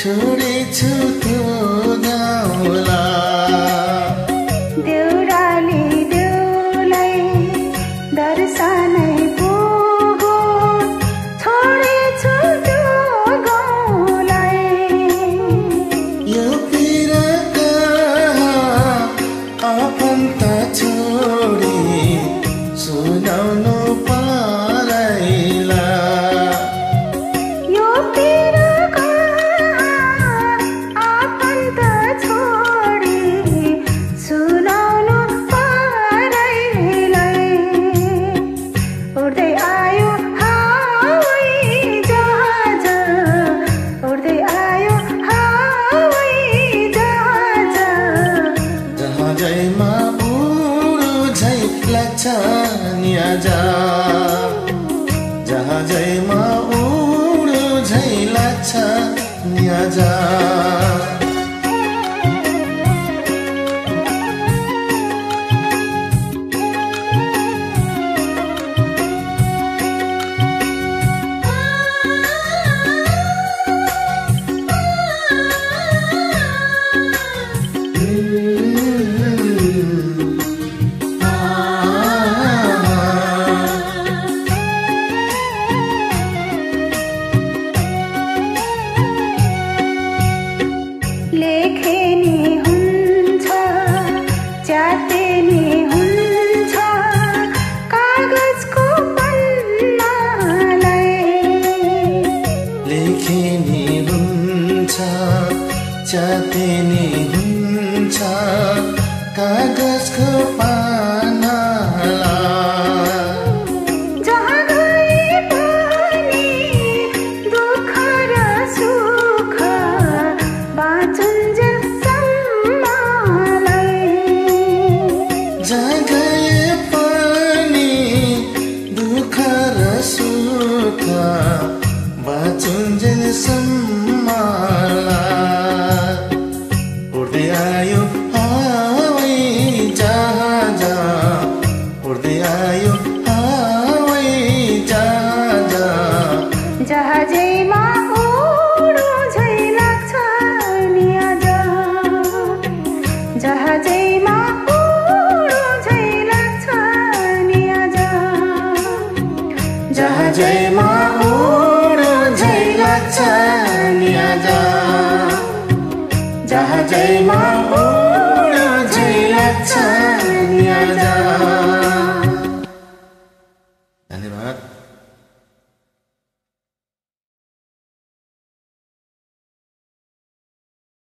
छोडेछु त्यो गाउँलाई देउराली देउलाई दर्शनै पुगो छोडेछु त्यो गाउँलाई यो पिर आफन्त छोडी सुनाउनु पारैला यो पिर आफन्त छोडी सुनाउनु पारैलाई उड्दै आयो हावाई जहाज उड्दै आयो हावाई जहाज जहाजैमा उडो झै लाग्छ नि आज जहाजैमा उडो झै लाग्छ नि आज लेखे नि हुन्छ च्याते नि हुन्छ कागजको पन्नालाई लेखे नि हुन्छ च्याते नि हुन्छ कागजको पानालाई जहाँ गए पनि दुःख र सुख बाँचुन्जेलसम्मलाई जहाँ गए पनि दुःख र सुख बाँचुन्जेलसम्मलाई उड्दै आयो हावाई जहाज उड्दै आयो हावाई जहाज जहाजैमा उडो झै लाग्छ नि आज जहाजैमा उडो झै लाग्छ नि आज जहाजैमा उडो झै लाग्छ नि आज जहाजैमा उडो झै लाग्छ नि आज